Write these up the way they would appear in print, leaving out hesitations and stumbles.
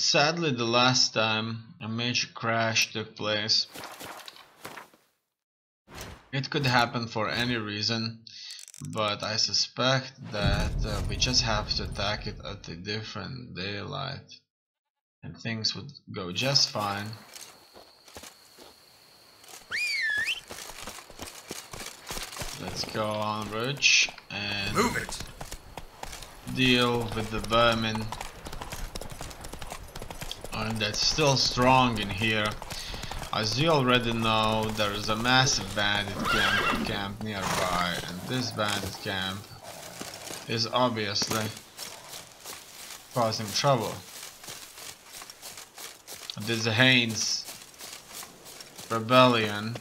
sadly, the last time a major crash took place, it could happen for any reason, but I suspect that we just have to attack it at a different daylight and things would go just fine. Let's go on Ridge and move it. Deal with the vermin. And that's still strong in here. As you already know, there is a massive bandit camp nearby, and this bandit camp is obviously causing trouble. This Haynes rebellion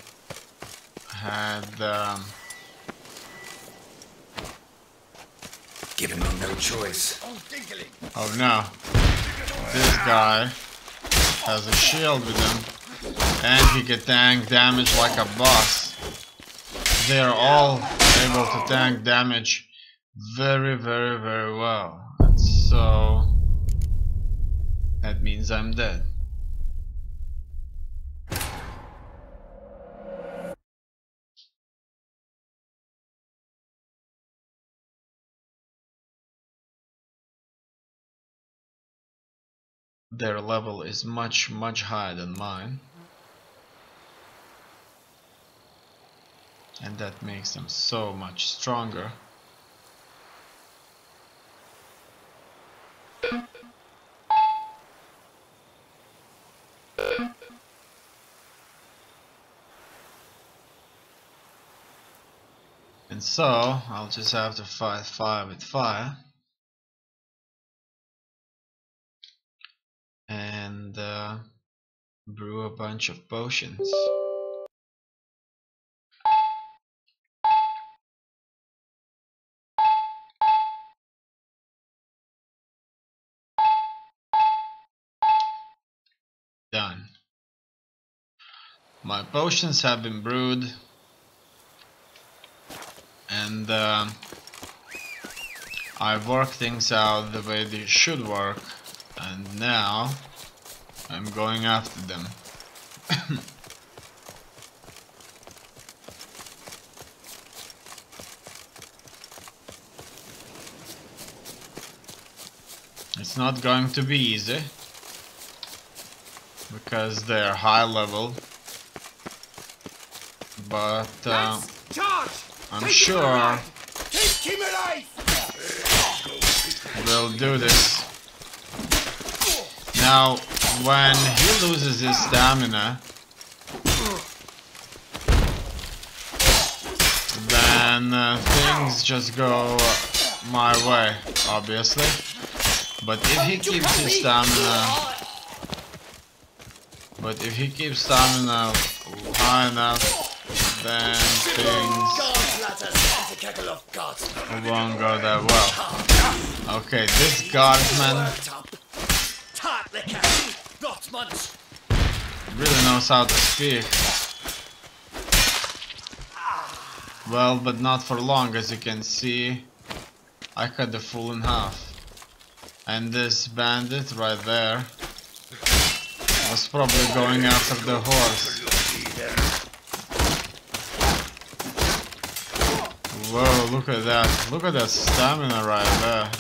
had giving them no choice. Oh no, this guy has a shield with him and he can tank damage like a boss. They are all able to tank damage very well, and so that means I'm dead. Their level is much higher than mine, and that makes them so much stronger. And so I'll just have to fight fire with fire. And brew a bunch of potions. Done. My potions have been brewed, and I've worked things out the way they should work. And now I'm going after them. It's not going to be easy because they're high level, but I'm sure we'll do this. Now, when he loses his stamina, then things just go my way, obviously. But if he keeps his stamina, high enough, then things won't go that well. Okay, this guardsman really knows how to speak. Well, but not for long. As you can see, I cut the fool in half. And this bandit right there was probably going after the horse. Whoa, look at that. Look at that stamina right there.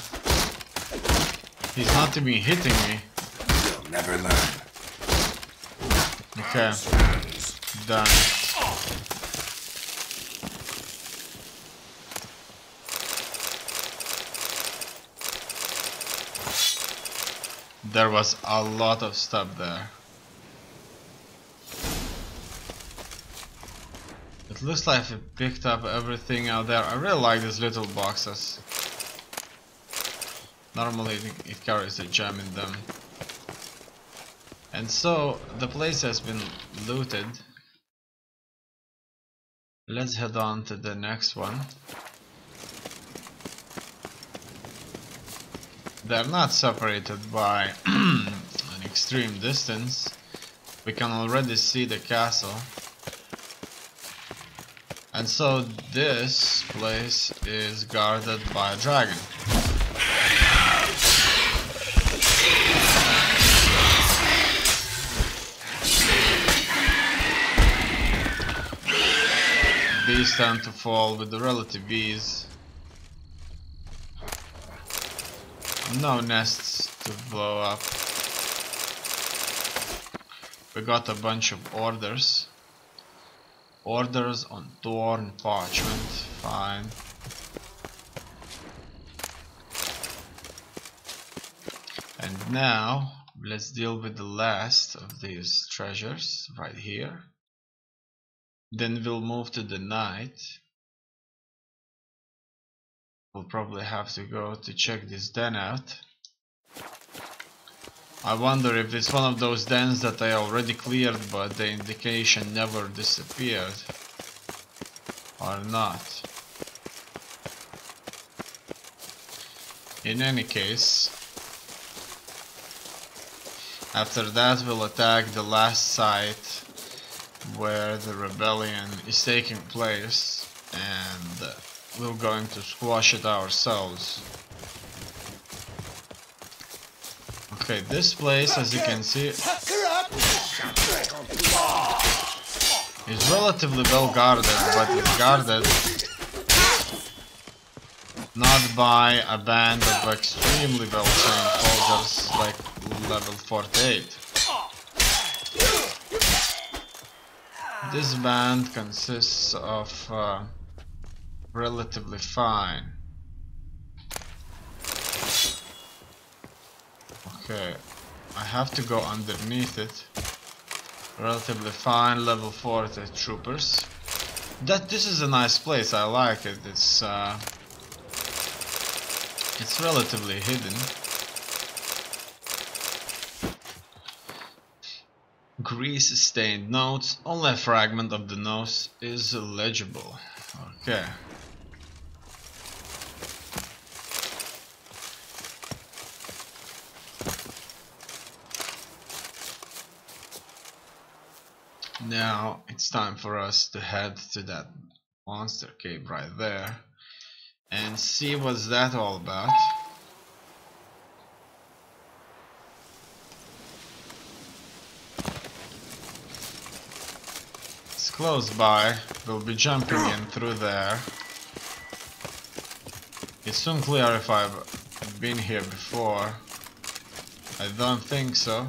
He's not even hitting me. You'll never learn. Okay, done. There was a lot of stuff there. It looks like we picked up everything out there. I really like these little boxes. Normally it carries a gem in them. And so the place has been looted. Let's head on to the next one. They're not separated by an extreme distance. We can already see the castle. And so this place is guarded by a dragon. bees tend to fall with the relative ease. No nests to blow up. We got a bunch of orders. Orders on torn parchment. Fine. And now let's deal with the last of these treasures right here. Then we'll move to the night. We'll probably have to go to check this den out. I wonder if it's one of those dens that I already cleared but the indication never disappeared or not. In any case, after that we'll attack the last site where the rebellion is taking place and we're going to squash it ourselves. Okay, this place, as you can see, is relatively well guarded, but it's guarded not by a band of extremely well trained soldiers like level 48. This band consists of relatively fine. Okay, I have to go underneath it. Relatively fine level 40 troopers. This is a nice place. I like it. It's relatively hidden. Grease stained notes. Only a fragment of the nose is legible. Okay. Now it's time for us to head to that monster cave right there and see what's that all about. It's close by. We'll be jumping in through there. It's unclear if I've been here before. I don't think so.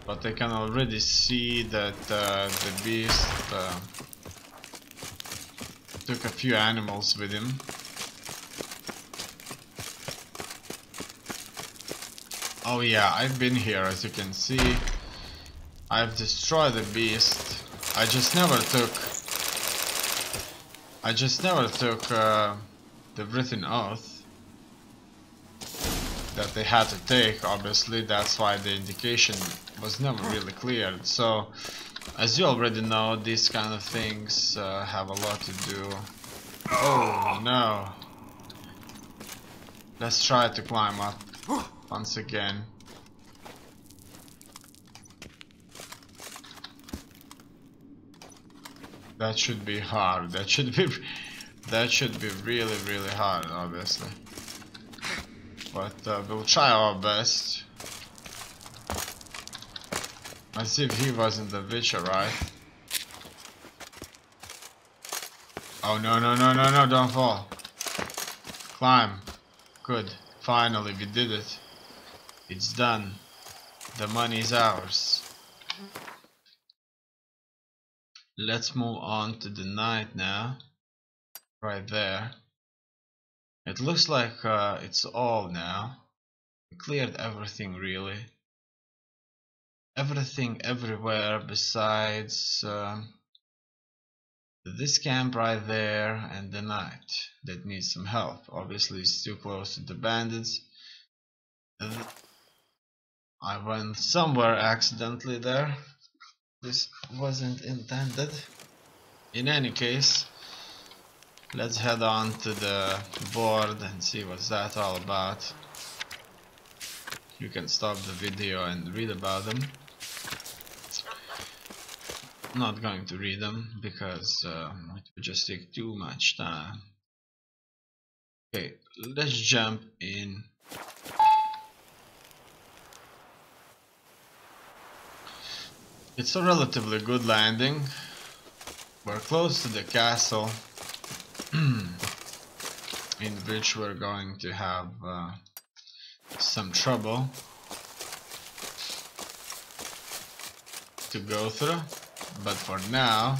But I can already see that the beast took a few animals with him. Oh yeah, I've been here, as you can see. I've destroyed the beast. I just never took the written oath that they had to take. Obviously, that's why the indication was never really cleared. So, as you already know, these kind of things have a lot to do. Oh no! Let's try to climb up once again. That should be hard. That should be really, really hard, obviously. But we'll try our best. As if he wasn't the Witcher, right? Oh no, no, no, no, no, don't fall. Climb. Good. Finally, we did it. It's done. The money's ours. Let's move on to the night now. Right there. It looks like it's all now. We cleared everything, really. Everything everywhere besides this camp right there and the night that needs some help. Obviously it's too close to the bandits. I went somewhere accidentally there. This wasn't intended. In any case, let's head on to the board and see what's that all about. You can stop the video and read about them. I'm not going to read them because it would just take too much time. Okay, let's jump in. It's a relatively good landing. We're close to the castle, in which we're going to have some trouble to go through, but for now,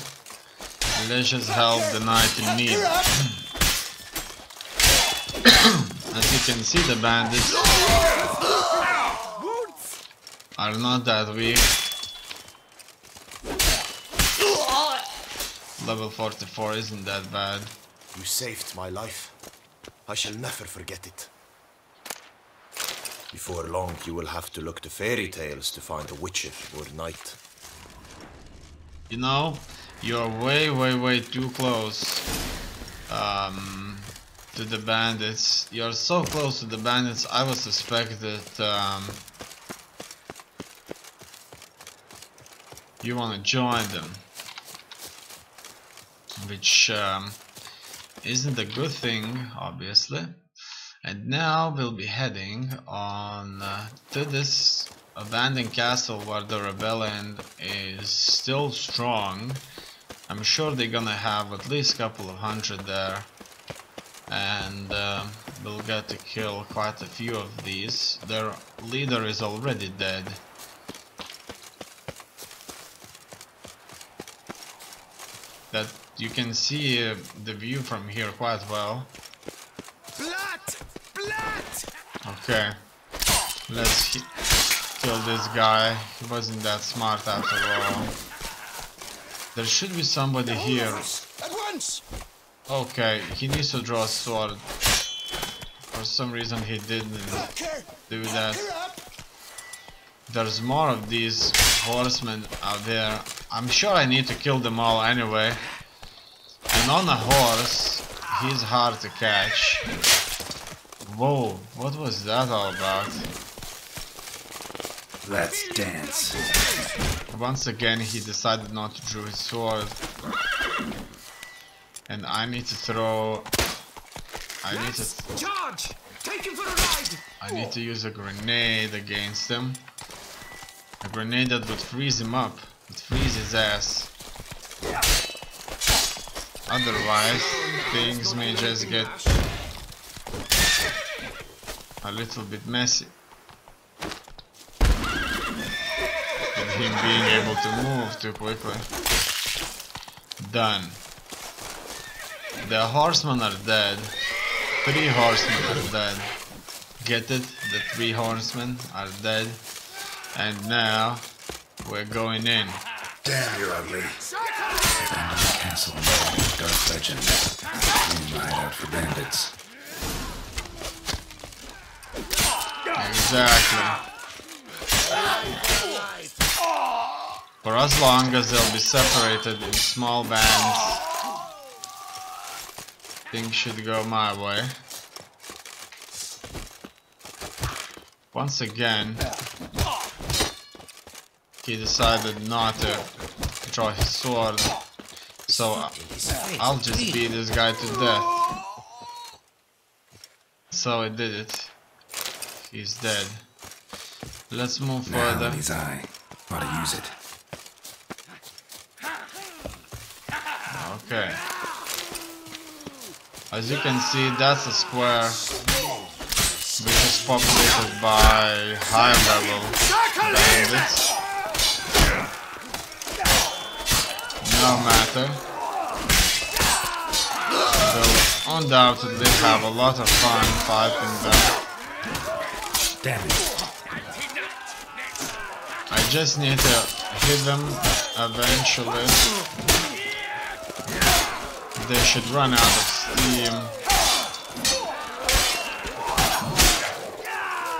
let's just help the knight in need. As you can see, the bandits are not that weak. Level 44 isn't that bad. You saved my life. I shall never forget it. Before long, you will have to look to fairy tales to find a witcher or knight. You know, you're way too close to the bandits. You're so close to the bandits, I would suspect that you want to join them, which isn't a good thing, obviously. And now we'll be heading on to this abandoned castle where the rebellion is still strong. I'm sure they're gonna have at least a couple of hundred there, and we'll get to kill quite a few of these. Their leader is already dead. That you can see the view from here quite well. Okay, let's kill this guy. He wasn't that smart after all. There should be somebody here. Okay, he needs to draw a sword. For some reason he didn't do that. There's more of these horsemen out there. I'm sure I need to kill them all anyway. And on a horse, he's hard to catch. Whoa, what was that all about? Let's dance. Once again, he decided not to draw his sword. And I need to throw... I need to use a grenade against him. A grenade that would freeze him up. Would freeze his ass. Otherwise, things may just get a little bit messy. With him being able to move too quickly. Done. The horsemen are dead. 3 horsemen are dead. Get it? The 3 horsemen are dead. And now we're going in. Damn, you're ugly. Abandoned castle, dark legends. New hideout for bandits. Exactly. For as long as they'll be separated in small bands, things should go my way. Once again, he decided not to draw his sword, so I'll just beat this guy to death. So I did it. He's dead. Let's move further. His eye. Ought to use it. Okay. As you can see, that's a square which is populated by high-level bandits. No matter. They'll undoubtedly have a lot of fun fighting them. Damn it. I just need to hit them eventually. They should run out of steam.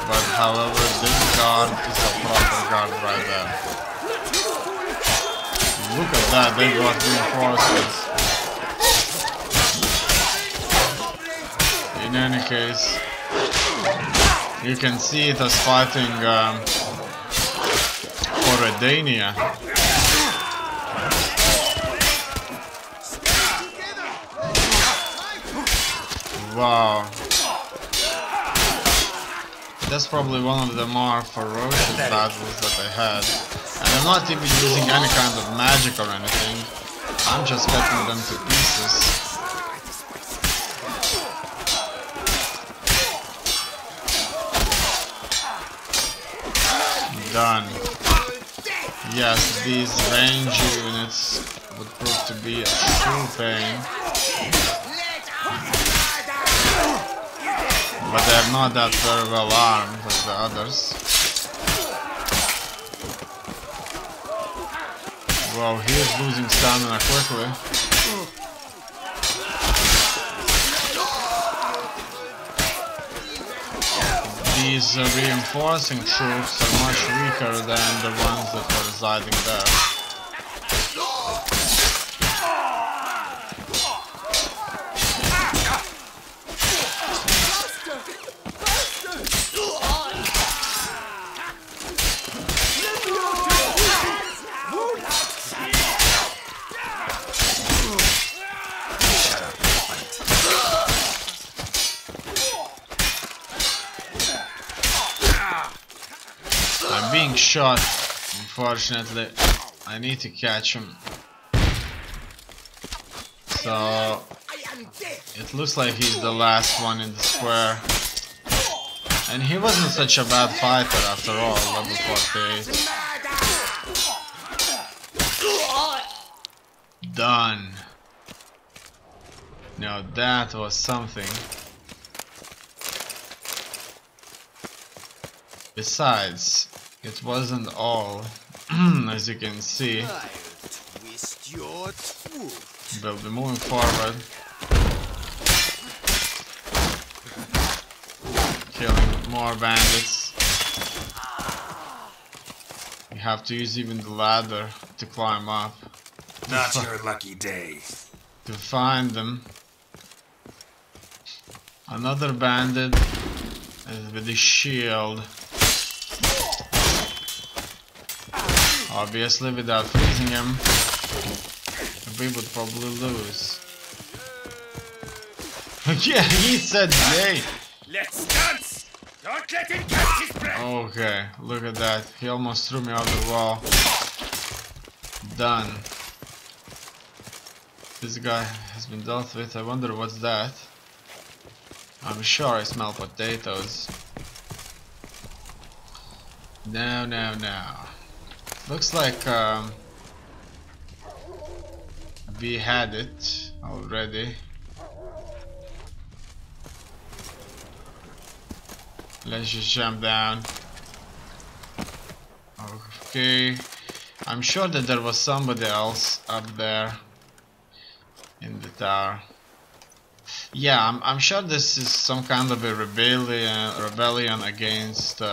But however, this guard is a proper guard right there. Look at that, they got reinforcements. In any case, you can see it as fighting for Redania. Wow. That's probably one of the more ferocious battles that I had. And I'm not even using any kind of magic or anything. I'm just cutting them to pieces. Done. Yes, these range units would prove to be a true pain. But they're not that very well armed as the others. Wow, he is losing stamina quickly. These reinforcing troops are much weaker than the ones that were residing there. I'm being shot, unfortunately. I need to catch him. So it looks like he's the last one in the square. And he wasn't such a bad fighter after all, level 48. Done. Now that was something. Besides, it wasn't all, as you can see. We'll be moving forward. Killing more bandits. You have to use even the ladder to climb up. Not your lucky day. To find them. Another bandit with a shield. Obviously, without freezing him, we would probably lose. Yeah, he said yay! Let's dance! Don't let him catch his breath! Okay, look at that. He almost threw me off the wall. Done. This guy has been dealt with. I wonder what's that. I'm sure I smell potatoes. No. Looks like we had it already. Let's just jump down. Okay. I'm sure that there was somebody else up there in the tower. Yeah, I'm sure this is some kind of a rebellion against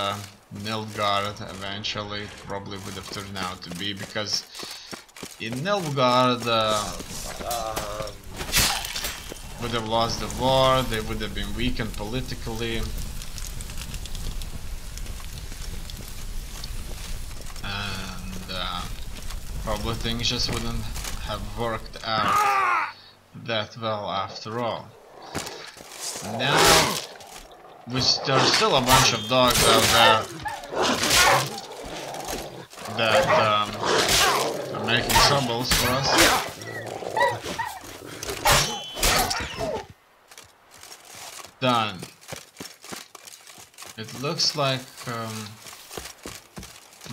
Nilfgaard. Eventually, it probably would have turned out to be, because in Nilfgaard would have lost the war, they would have been weakened politically, and probably things just wouldn't have worked out that well after all. Now, there's still a bunch of dogs out there that are making troubles for us. Done. It looks like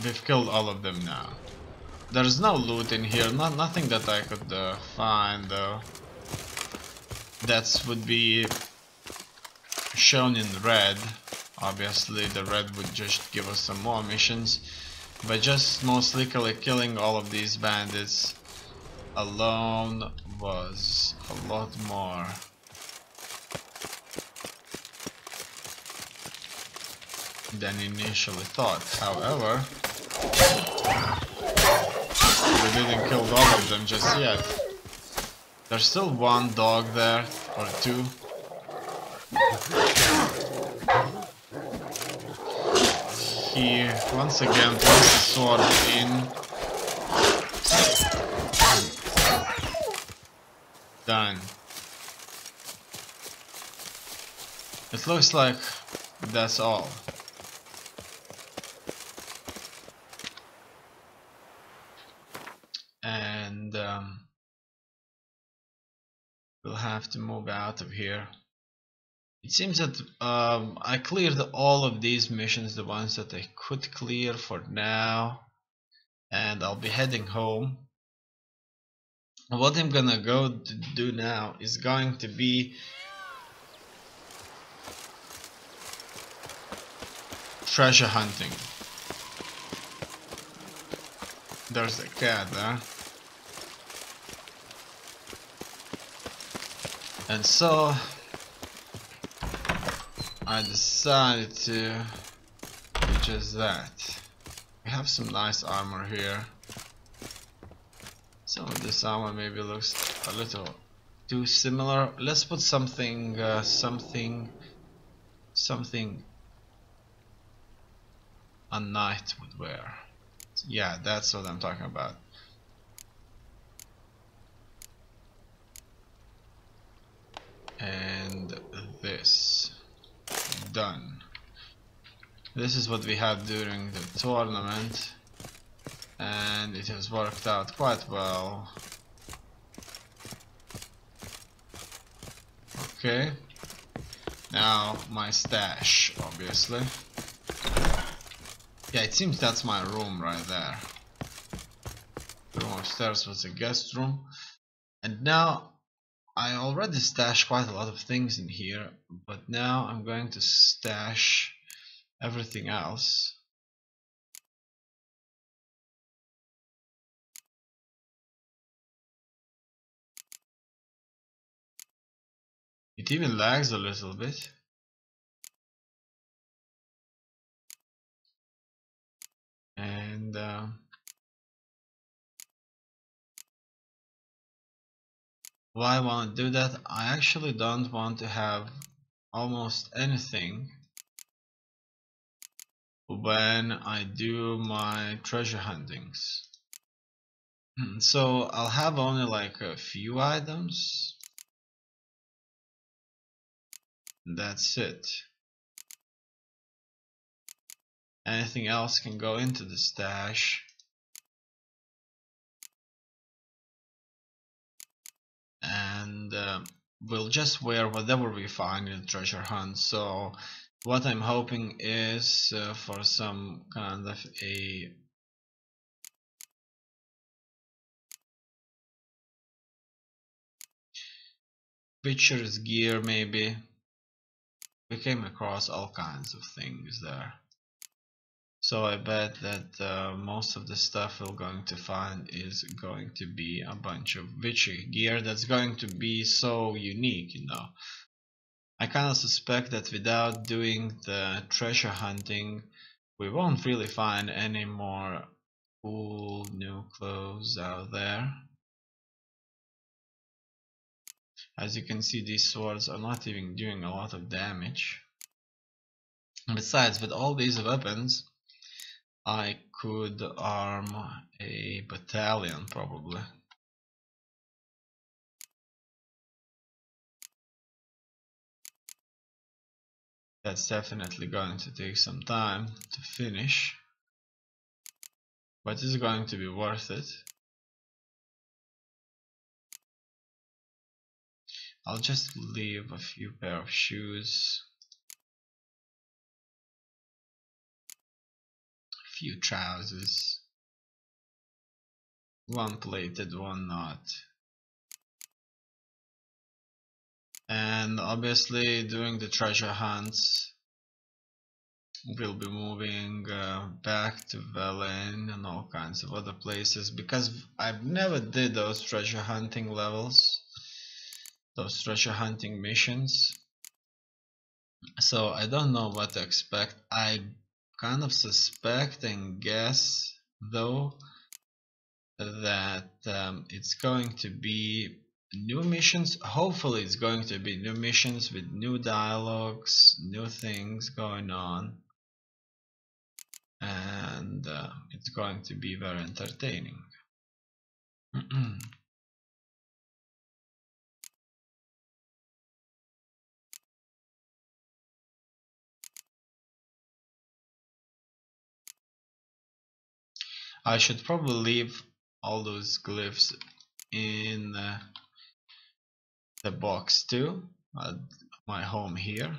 we've killed all of them now. There's no loot in here, nothing that I could find though. That would be shown in red. Obviously the red would just give us some more missions, but just mostly killing all of these bandits alone was a lot more. Than initially thought. However, we didn't kill all of them just yet. There's still one dog there, or two. He once again placed the sword in. Done. It looks like that's all. And we'll have to move out of here. It seems that I cleared all of these missions, the ones that I could clear for now, and I'll be heading home. What I'm gonna go to do now is going to be treasure hunting. There's a cat there. And so I decided to do just that. We have some nice armor here. Some of this armor maybe looks a little too similar. Let's put something something a knight would wear. Yeah, that's what I'm talking about. And this. Done. This is what we had during the tournament, and it has worked out quite well. Okay, now my stash, obviously. Yeah, it seems that's my room right there. The room upstairs was a guest room, and now I already stashed quite a lot of things in here, but now I'm going to stash everything else. It even lags a little bit. And why I want to do that? I actually don't want to have almost anything when I do my treasure huntings. So I'll have only like a few items. That's it. Anything else can go into the stash. And we'll just wear whatever we find in the treasure hunt. So what I'm hoping is for some kind of a Witcher's gear maybe. We came across all kinds of things there. So I bet that most of the stuff we're going to find is going to be a bunch of Witcher gear that's going to be so unique, you know. I kind of suspect that without doing the treasure hunting, we won't really find any more cool new clothes out there. As you can see, these swords are not even doing a lot of damage. And besides, with all these weapons, I could arm a battalion probably. That's definitely going to take some time to finish, but it's going to be worth it. I'll just leave a few pair of shoes, a few trousers, one plated, one not. And obviously during the treasure hunts we'll be moving back to Velen and all kinds of other places, because I've never did those treasure hunting levels, those treasure hunting missions, so I don't know what to expect. I kind of suspect and guess though that it's going to be new missions. Hopefully it's going to be new missions with new dialogues, new things going on, and it's going to be very entertaining. I should probably leave all those glyphs in the box too, my home here.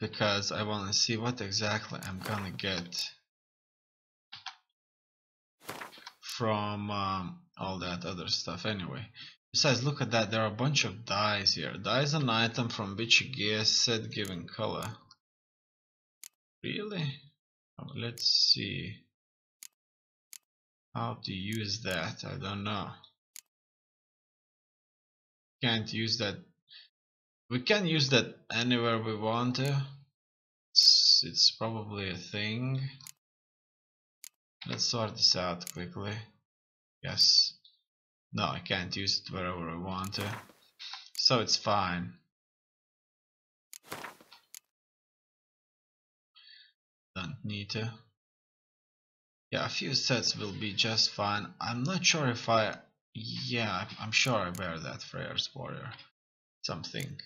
Because I want to see what exactly I'm gonna get from all that other stuff anyway. Besides, look at that, there are a bunch of dyes here. Dye is an item from which a gear set given color. Really? Oh, let's see how to use that. I don't know. Can't use that. We can use that anywhere we want to. It's probably a thing. Let's sort this out quickly. Yes. No, I can't use it wherever I want to. So it's fine. Don't need to. Yeah, a few sets will be just fine. I'm not sure if yeah, I'm sure I wear that Freyr's Warrior. Something.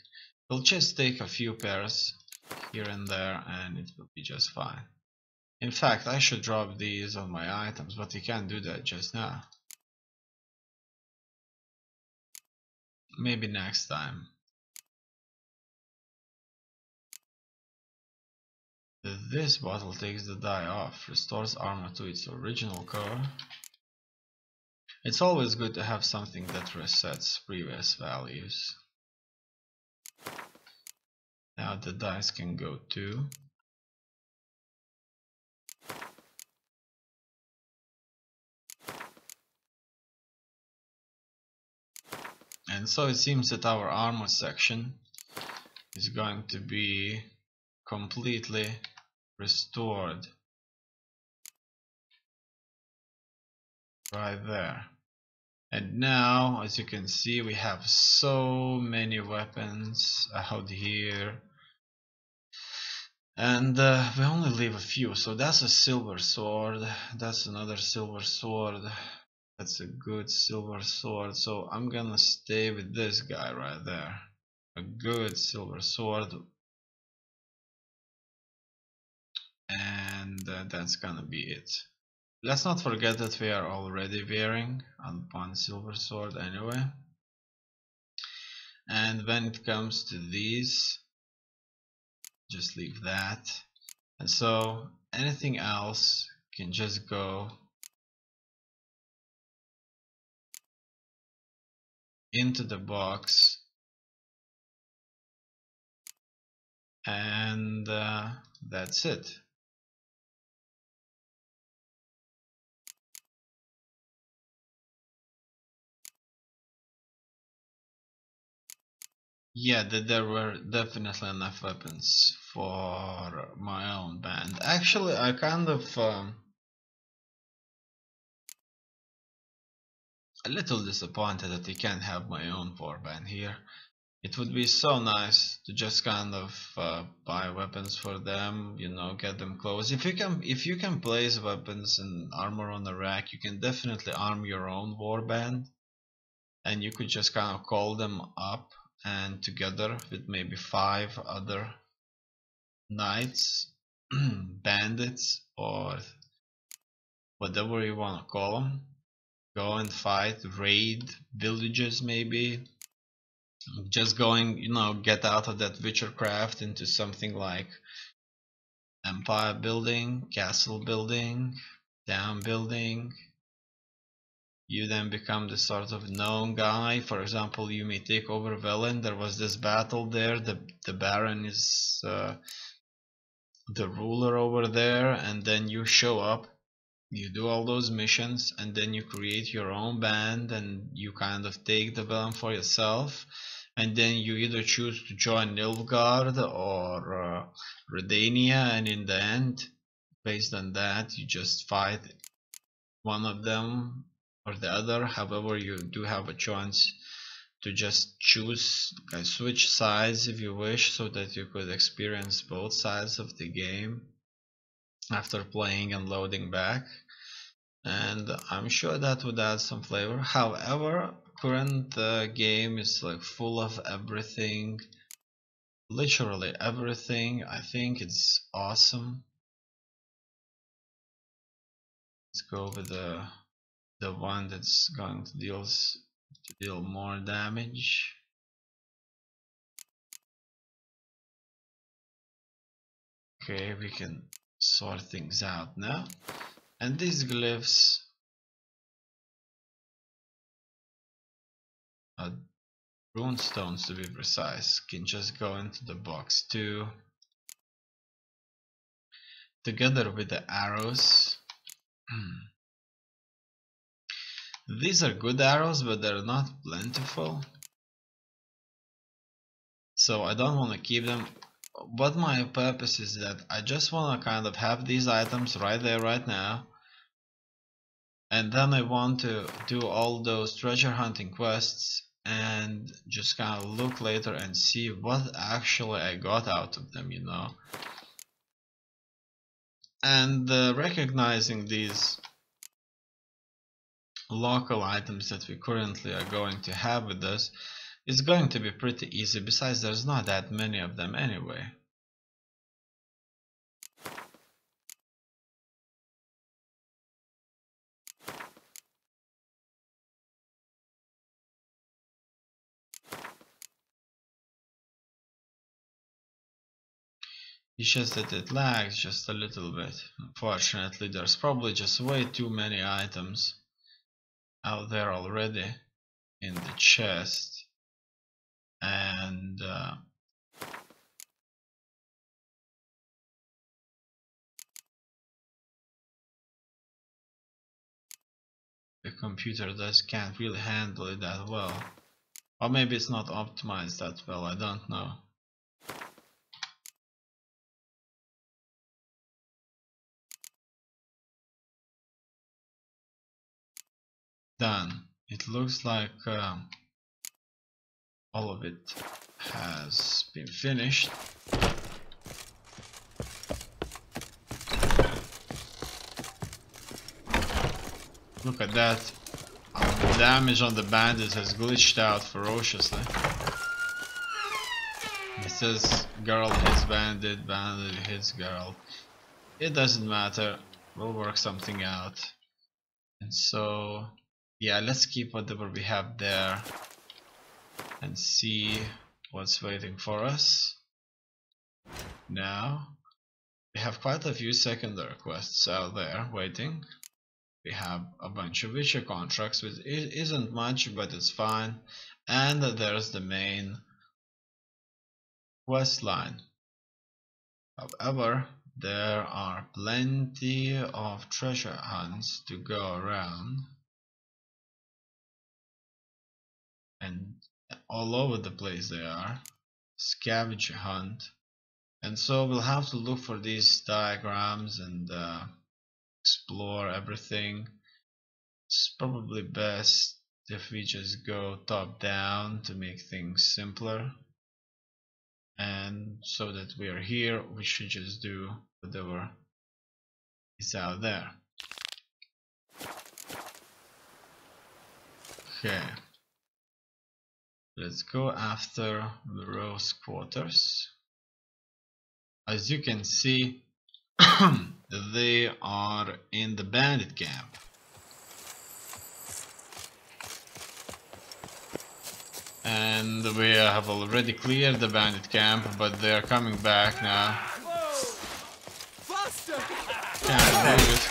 We'll just take a few pairs here and there and it will be just fine. In fact, I should drop these on my items, but you can't do that just now. Maybe next time. This bottle takes the dye off, restores armor to its original color. It's always good to have something that resets previous values. Now the dice can go too. And so it seems that our armor section is going to be completely restored right there. And now, as you can see, we have so many weapons out here, and we only leave a few. So that's a silver sword, that's another silver sword, that's a good silver sword. So I'm gonna stay with this guy right there, a good silver sword. And that's gonna be it. Let's not forget that we are already wearing one silver sword anyway. And when it comes to these, just leave that. And so anything else can just go into the box, and that's it. Yeah, there were definitely enough weapons for my own band. Actually, I kind of a little disappointed that I can't have my own warband here. It would be so nice to just kind of buy weapons for them, you know, get them close. If you can place weapons and armor on the rack, you can definitely arm your own warband, and you could just kind of call them up, and together with maybe 5 other knights, bandits, or whatever you want to call them, go and fight, raid villages maybe. Just going, you know, get out of that Witchercraft into something like empire building, castle building, town building. You then become the sort of known guy. For example, you may take over Velen. There was this battle there. The Baron is the ruler over there, and then you show up. You do all those missions, and then you create your own band, and you kind of take the Velen for yourself. And then you either choose to join Nilfgaard or Redania, and in the end, based on that, you just fight one of them or the other. However, you do have a chance to just choose, switch sides if you wish, so that you could experience both sides of the game after playing and loading back. And I'm sure that would add some flavor. However, current game is like full of everything, literally everything. I think it's awesome. Let's go with the the one that's going to deal more damage. Okay, we can sort things out now. And these glyphs are rune stones, to be precise, can just go into the box too, together with the arrows. These are good arrows, but they're not plentiful, so I don't want to keep them. But my purpose is that I just want to kind of have these items right there right now, and then I want to do all those treasure hunting quests and just kind of look later and see what actually I got out of them, you know. And recognizing these local items that we currently are going to have with us is going to be pretty easy. Besides, there's not that many of them anyway. It's just that it lags just a little bit. Unfortunately, there's probably just way too many items out there already in the chest, and the computer can't really handle it that well. Or maybe it's not optimized that well, I don't know. Done. It looks like all of it has been finished. Look at that. The damage on the bandit has glitched out ferociously. It says girl hits bandit, bandit hits girl. It doesn't matter. We'll work something out. And so, yeah, let's keep whatever we have there and see what's waiting for us. Now, we have quite a few secondary quests out there waiting. We have a bunch of Witcher contracts, which isn't much, but it's fine. And there's the main quest line. However, there are plenty of treasure hunts to go around, and all over the place they are. Scavenger hunt, and so we'll have to look for these diagrams and explore everything. It's probably best if we just go top down to make things simpler, and so that we are here we should just do whatever is out there. Okay, let's go after the Rose quarters. As you can see, they are in the bandit camp. And we have already cleared the bandit camp, but they are coming back now. Can't believe it.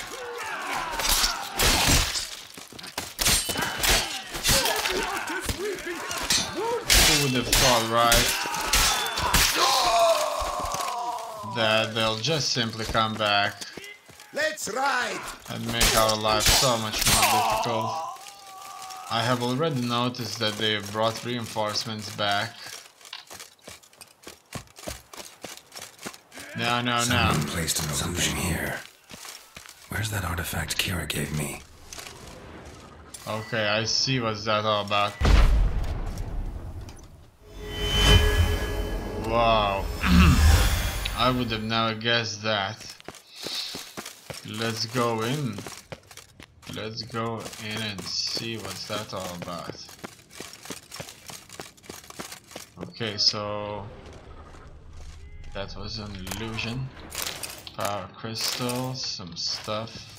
Who would have thought, right? That they'll just simply come back. Let's ride And make our life so much more difficult. I have already noticed that they brought reinforcements back. No. Someone placed an illusion here. Where's that artifact Kira gave me? Okay, I see what's that all about. Wow. I would have never guessed that. Let's go in. Let's go in and see what's that all about. Okay, so that was an illusion. Power crystals, some stuff.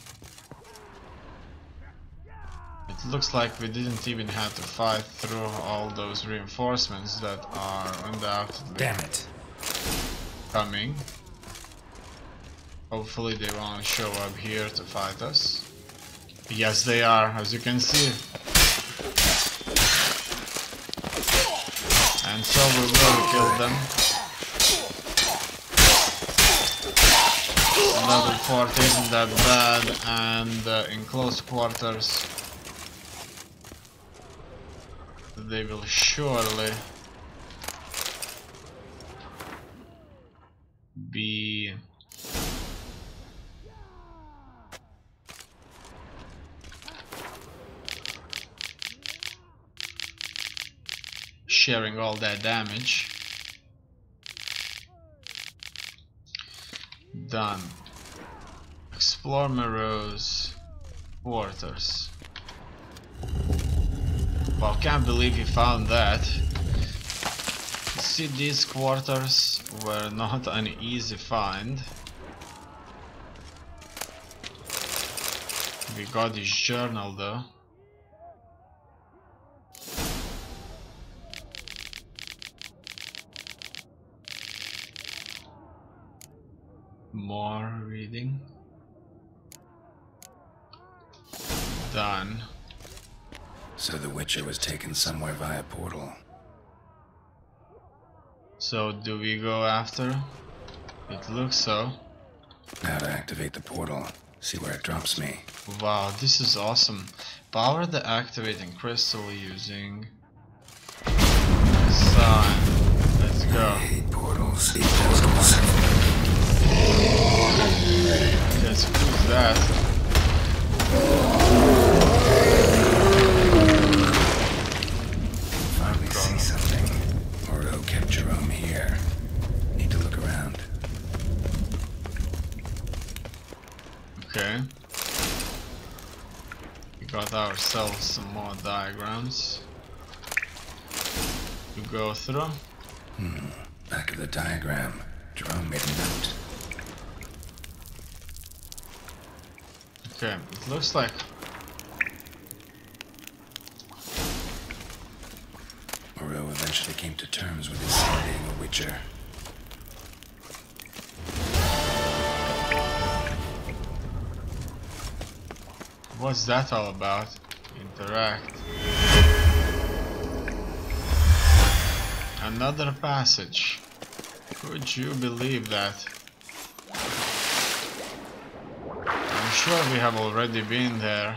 looks like we didn't even have to fight through all those reinforcements that are undoubtedly Damn it. coming. Hopefully they won't show up here to fight us. Yes, they are, as you can see. And so we will kill them. Level 40 isn't that bad, and in close quarters they will surely be sharing all that damage. Done. Explore Moreau's quarters. Well, can't believe you found that. See, these quarters were not an easy find. We got his journal though. More reading. Done. So the Witcher was taken somewhere via portal. So do we go after? It looks so. Now to activate the portal. See where it drops me. Wow, this is awesome. Power the activating crystal using sign. Let's I go. hate portals. Hate portals. Let's use that. Finally see something. Moreau kept Jerome here. Need to look around. Okay. We got ourselves some more diagrams to go through. Back of the diagram. Jerome made a note. Okay, it looks like Moreau eventually came to terms with his son being a Witcher. what's that all about? Interact. Another passage. Could you believe that? I'm sure we have already been there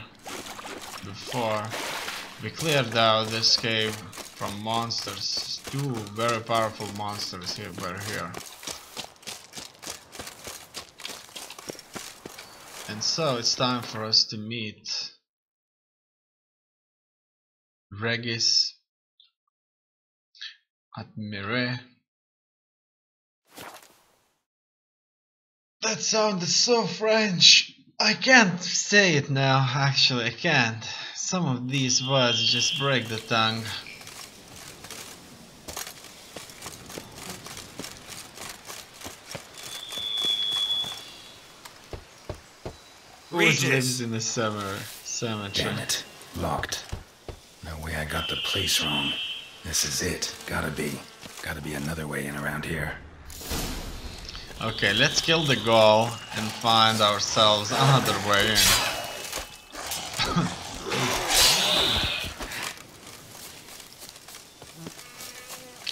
before. We cleared out this cave from monsters. Two very powerful monsters here were here. And so it's time for us to meet Regis Admire. That sounded so French. I can't say it now, actually I can't. Some of these words just break the tongue. Which lives in the cemetery. Damn it. Locked. No way I got the place wrong. This is it. Gotta be. Gotta be another way in around here. Okay, let's kill the ghoul and find ourselves another way in.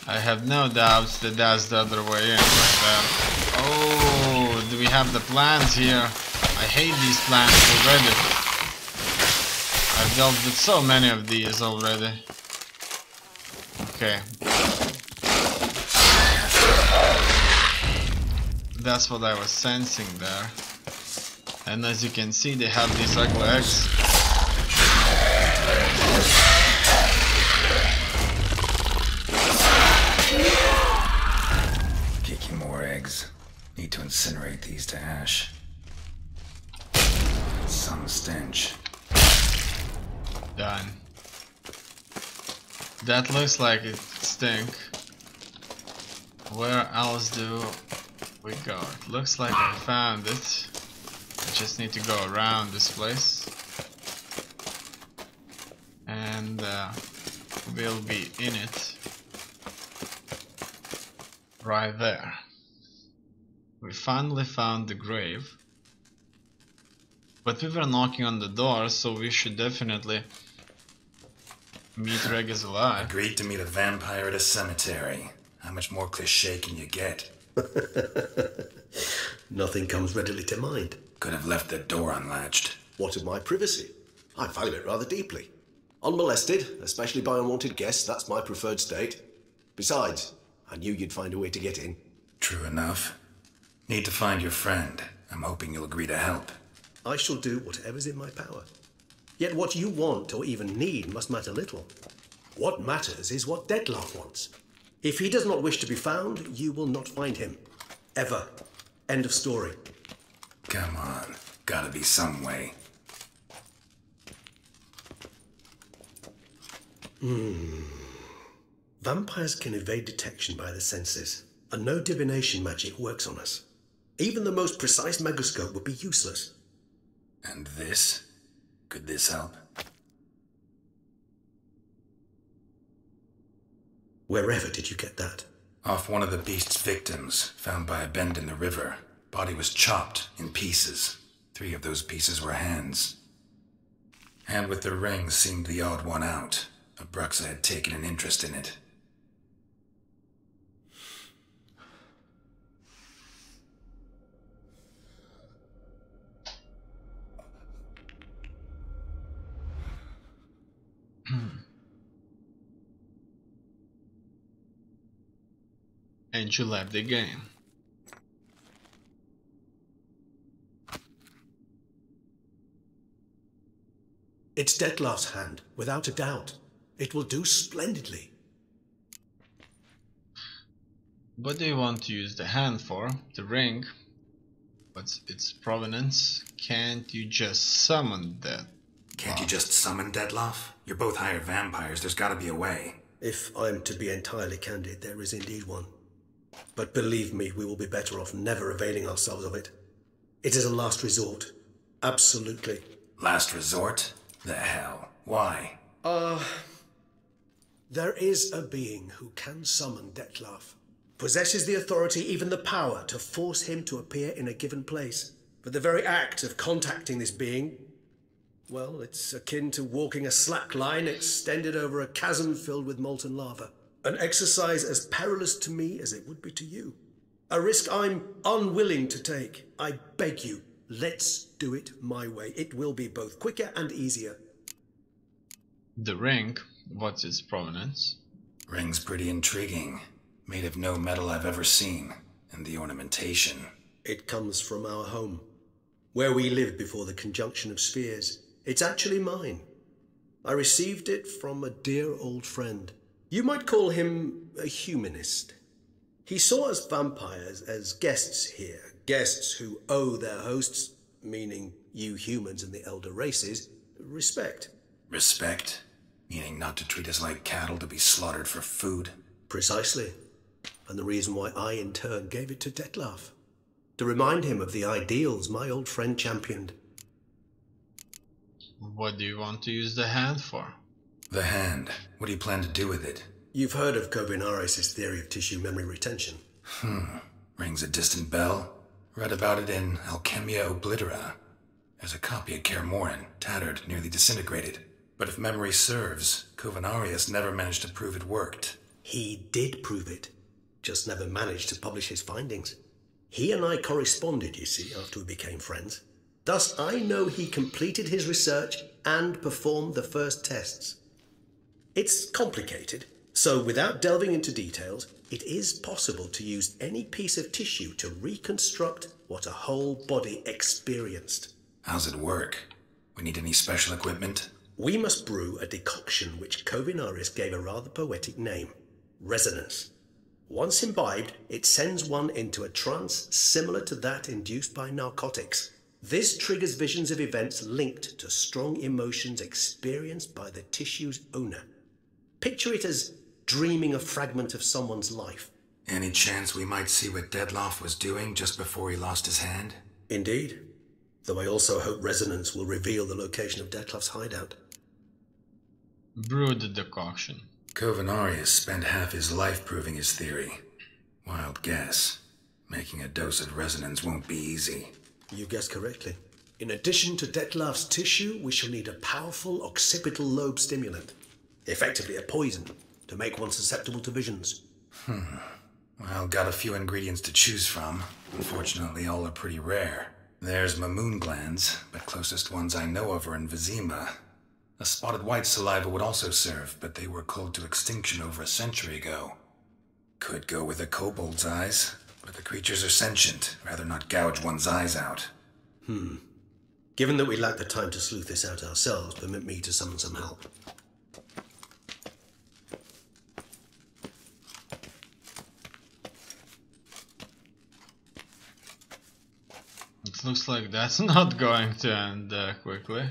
I have no doubts that that's the other way in right there. Oh, do we have the plans here? I hate these plans already. I've dealt with so many of these already. Okay. That's what I was sensing there. And as you can see, they have these ugly eggs. Kicking more eggs. Need to incinerate these to ash. Some stench. Done. That looks like it stink. Where else do we go? It looks like I found it. I just need to go around this place. will be in it. Right there. We finally found the grave. But we were knocking on the door, so we should definitely meet Reg is alive. Agreed to meet a vampire at a cemetery. How much more cliché can you get? Nothing comes readily to mind. Could have left the door unlatched. What of my privacy? I value it rather deeply. Unmolested, especially by unwanted guests, that's my preferred state. Besides, I knew you'd find a way to get in. True enough. Need to find your friend. I'm hoping you'll agree to help. I shall do whatever's in my power. Yet what you want or even need must matter little. What matters is what Dettlaff wants. If he does not wish to be found, you will not find him. Ever. End of story. Come on. Gotta be some way. Vampires can evade detection by the senses, and no divination magic works on us. Even the most precise megoscope would be useless. And this? Could this help? Wherever did you get that? Off one of the beast's victims, found by a bend in the river. Body was chopped in pieces. 3 of those pieces were hands. Hand with the ring seemed the odd one out. Abruxa had taken an interest in it. And you left the game. It's Dettlaff's hand, without a doubt. It will do splendidly. What do you want to use the hand for? The ring? What's its provenance? Can't you just summon that? Can't you just summon Dettlaff? You're both hired vampires, there's gotta be a way. If I'm to be entirely candid, there is indeed one. But believe me, we will be better off never availing ourselves of it. It is a last resort. Absolutely. Last resort? The hell? Why? There is a being who can summon Dettlaff. Possesses the authority, even the power, to force him to appear in a given place. But the very act of contacting this being, well, it's akin to walking a slack line extended over a chasm filled with molten lava. An exercise as perilous to me as it would be to you. A risk I'm unwilling to take. I beg you, let's do it my way. It will be both quicker and easier. The ring? What's its provenance? Ring's pretty intriguing. Made of no metal I've ever seen. And the ornamentation. It comes from our home, where we lived before the conjunction of spheres. It's actually mine. I received it from a dear old friend. You might call him a humanist. He saw us vampires as guests here, guests who owe their hosts, meaning you humans and the elder races, respect. Respect? Meaning not to treat us like cattle to be slaughtered for food? Precisely. And the reason why I in turn gave it to Dettlaff. To remind him of the ideals my old friend championed. What do you want to use the hand for? The hand. What do you plan to do with it? You've heard of Kovinaris' theory of tissue memory retention. Rings a distant bell. Read about it in Alchemia Oblitera. There's a copy at Kaer Morhen, tattered, nearly disintegrated. But if memory serves, Kovinaris never managed to prove it worked. He did prove it, just never managed to publish his findings. He and I corresponded, you see, after we became friends. Thus, I know he completed his research and performed the first tests. It's complicated, so without delving into details, it is possible to use any piece of tissue to reconstruct what a whole body experienced. How's it work? We need any special equipment? We must brew a decoction which Kovinaris gave a rather poetic name, resonance. Once imbibed, it sends one into a trance similar to that induced by narcotics. This triggers visions of events linked to strong emotions experienced by the tissue's owner. Picture it as dreaming a fragment of someone's life. Any chance we might see what Dettlaff was doing just before he lost his hand? Indeed. Though I also hope resonance will reveal the location of Dettlaff's hideout. Brew the decoction. Covenarius spent half his life proving his theory. Wild guess. Making a dose of resonance won't be easy. You guessed correctly. In addition to Detlef's tissue, we shall need a powerful occipital lobe stimulant. Effectively a poison, to make one susceptible to visions. Well, got a few ingredients to choose from. Unfortunately, all are pretty rare. There's Mamoon glands, but closest ones I know of are in Vizima. A spotted white saliva would also serve, but they were cold to extinction over a century ago. Could go with a kobold's eyes, but the creatures are sentient. Rather not gouge one's eyes out. Given that we lack the time to sleuth this out ourselves, permit me to summon some help. It looks like that's not going to end quickly.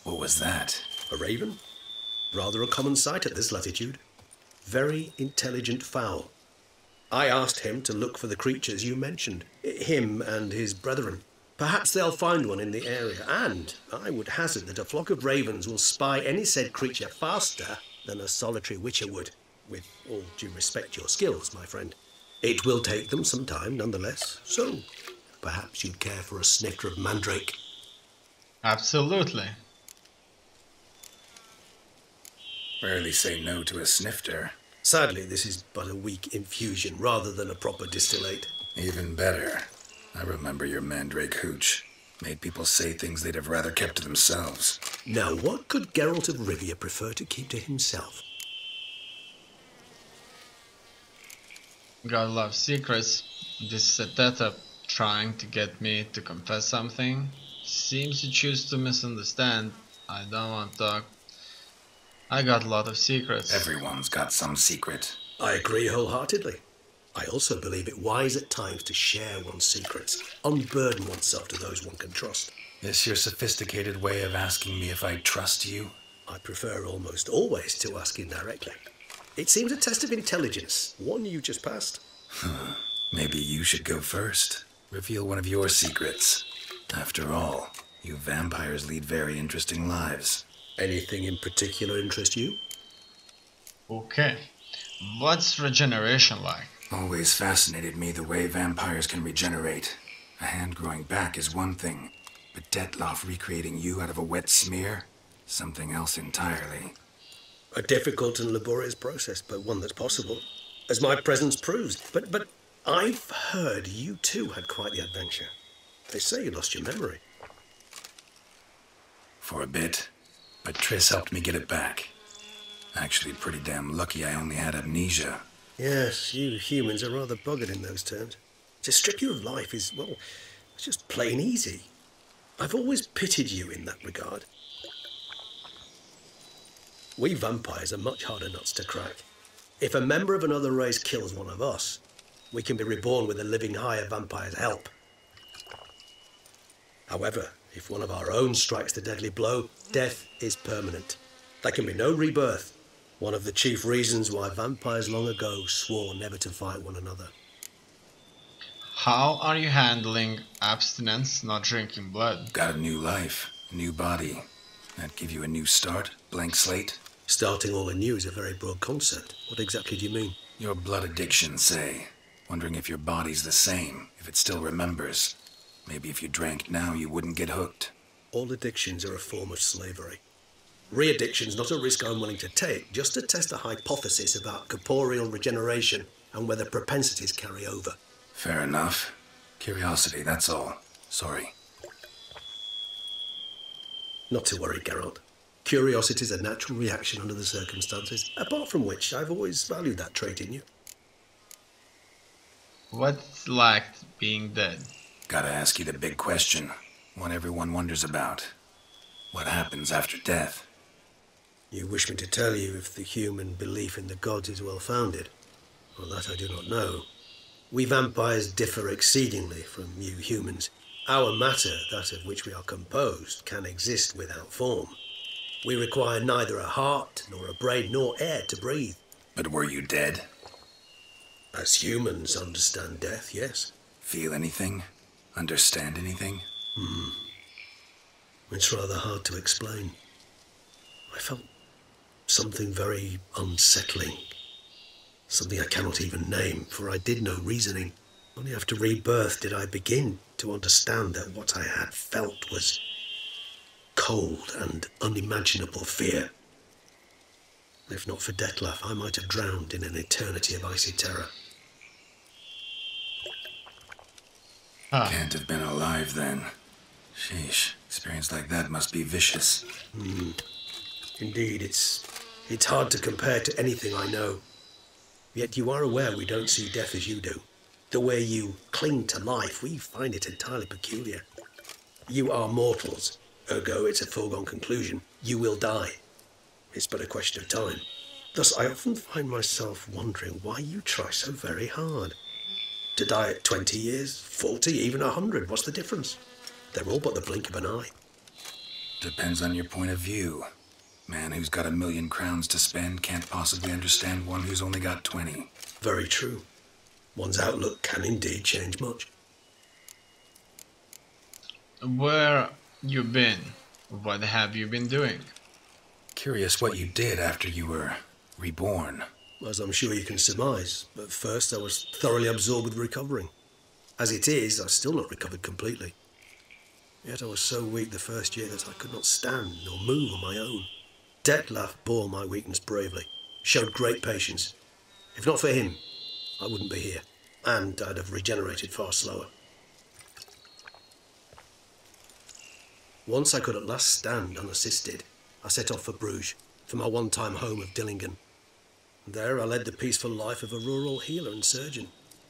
What was that? A raven? Rather a common sight at this latitude. Very intelligent fowl. I asked him to look for the creatures you mentioned. Him and his brethren. Perhaps they'll find one in the area, and I would hazard that a flock of ravens will spy any said creature faster than a solitary witcher would. With all due respect to your skills, my friend. It will take them some time, nonetheless, so perhaps you'd care for a snifter of mandrake. Absolutely. Rarely say no to a snifter. Sadly, this is but a weak infusion rather than a proper distillate. Even better. I remember your mandrake hooch. Made people say things they'd have rather kept to themselves. Now, what could Geralt of Rivia prefer to keep to himself? God loves secrets. This Seteta trying to get me to confess something seems to choose to misunderstand. I don't want to talk. I got a lot of secrets. Everyone's got some secret. I agree wholeheartedly. I also believe it wise at times to share one's secrets, unburden oneself to those one can trust. This your sophisticated way of asking me if I trust you? I prefer almost always to ask indirectly. It seems a test of intelligence, one you just passed. Maybe you should go first. Reveal one of your secrets. After all, you vampires lead very interesting lives. Anything in particular interest you? Okay. What's regeneration like? Always fascinated me the way vampires can regenerate. A hand growing back is one thing, but Detlef recreating you out of a wet smear? Something else entirely. A difficult and laborious process, but one that's possible, as my presence proves. But I've heard you too had quite the adventure. They say you lost your memory. For a bit, but Triss helped me get it back. Actually, pretty damn lucky I only had amnesia. Yes, you humans are rather buggered in those terms. To strip you of life is, well, it's just plain easy. I've always pitied you in that regard. We vampires are much harder nuts to crack. If a member of another race kills one of us, we can be reborn with a living higher vampire's help. However, if one of our own strikes the deadly blow, death is permanent. There can be no rebirth. One of the chief reasons why vampires long ago swore never to fight one another. How are you handling abstinence, not drinking blood? Got a new life, a new body. That give you a new start, blank slate? Starting all anew is a very broad concept. What exactly do you mean? Your blood addiction, say. Wondering if your body's the same, if it still remembers. Maybe if you drank now, you wouldn't get hooked. All addictions are a form of slavery. Re-addiction's not a risk I'm willing to take, just to test a hypothesis about corporeal regeneration and whether propensities carry over. Fair enough. Curiosity, that's all. Sorry. Not to worry, Geralt. Curiosity's a natural reaction under the circumstances, apart from which I've always valued that trait in you. What's like being dead? Gotta ask you the big question. One everyone wonders about. What happens after death? You wish me to tell you if the human belief in the gods is well founded? Well, that I do not know. We vampires differ exceedingly from you humans. Our matter, that of which we are composed, can exist without form. We require neither a heart, nor a brain, nor air to breathe. But were you dead? As humans understand death, yes. Feel anything? Understand anything? It's rather hard to explain. I felt something very unsettling. Something I cannot even name, for I did no reasoning. Only after rebirth did I begin to understand that what I had felt was cold and unimaginable fear. If not for Detlef, I might have drowned in an eternity of icy terror. Can't have been alive then. Sheesh, experience like that must be vicious. Indeed, it's hard to compare to anything I know. Yet you are aware we don't see death as you do. The way you cling to life, we find it entirely peculiar. You are mortals, ergo it's a foregone conclusion. You will die. It's but a question of time. Thus, I often find myself wondering why you try so very hard. To die at 20 years, 40, even 100, what's the difference? They're all but the blink of an eye. Depends on your point of view. Man who's got 1,000,000 crowns to spend can't possibly understand one who's only got 20. Very true. One's outlook can indeed change much. Where you been? What have you been doing? Curious what you did after you were reborn. As I'm sure you can surmise, at first I was thoroughly absorbed with recovering. As it is, I've still not recovered completely. Yet I was so weak the first year that I could not stand nor move on my own. Detlef bore my weakness bravely, showed great patience. If not for him, I wouldn't be here, and I'd have regenerated far slower. Once I could at last stand unassisted, I set off for Bruges, for my one-time home of Dillingen. There I led the peaceful life of a rural healer and surgeon,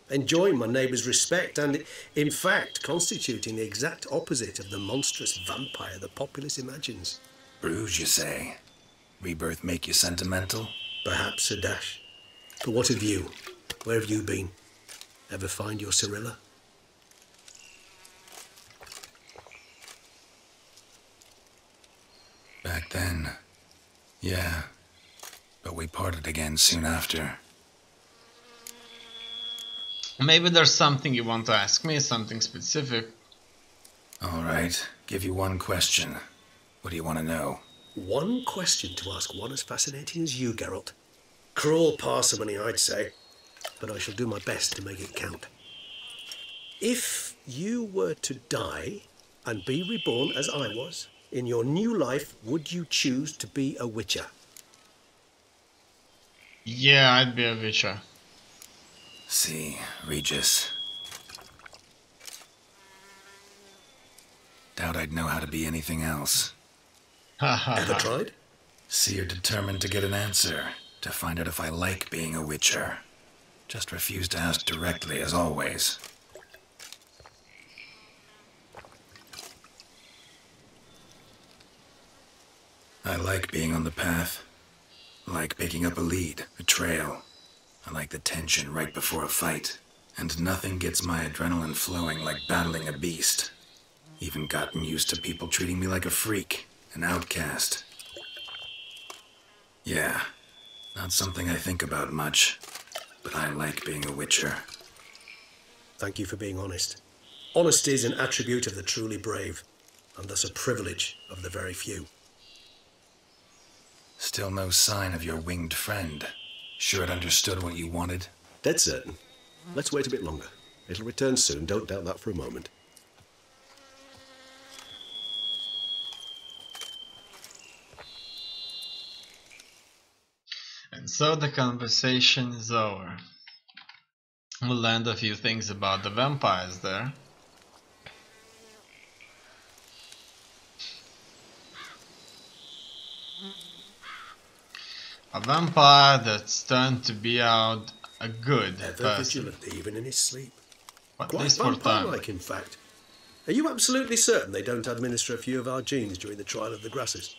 enjoying my neighbours' respect and, in fact, constituting the exact opposite of the monstrous vampire the populace imagines. Bruges, you say? Rebirth make you sentimental? Perhaps a dash. But what of you? Where have you been? Ever find your Cyrilla? Back then, yeah. But we parted again soon after. Maybe there's something you want to ask me, something specific. All right, give you one question. What do you want to know? One question to ask one as fascinating as you, Geralt. Cruel parsimony, I'd say, but I shall do my best to make it count. If you were to die and be reborn as I was, in your new life, would you choose to be a witcher? Yeah, I'd be a witcher. See, Regis. Doubt I'd know how to be anything else. Ever tried? See, you're determined to get an answer, to find out if I like being a witcher. Just refuse to ask directly, as always. I like being on the path. I like picking up a lead, a trail. I like the tension right before a fight. And nothing gets my adrenaline flowing like battling a beast. Even gotten used to people treating me like a freak, an outcast. Yeah, not something I think about much, but I like being a witcher. Thank you for being honest. Honesty is an attribute of the truly brave, and thus a privilege of the very few. Still no sign of your winged friend. Sure it understood what you wanted? Dead certain. Let's wait a bit longer. It'll return soon, don't doubt that for a moment. And so the conversation is over. We learned a few things about the vampires there. A vampire that's turned to be out a good Ever person. vigilant, even in his sleep. At Quite least for time. vampire-like, in fact. Are you absolutely certain they don't administer a few of our genes during the trial of the grasses?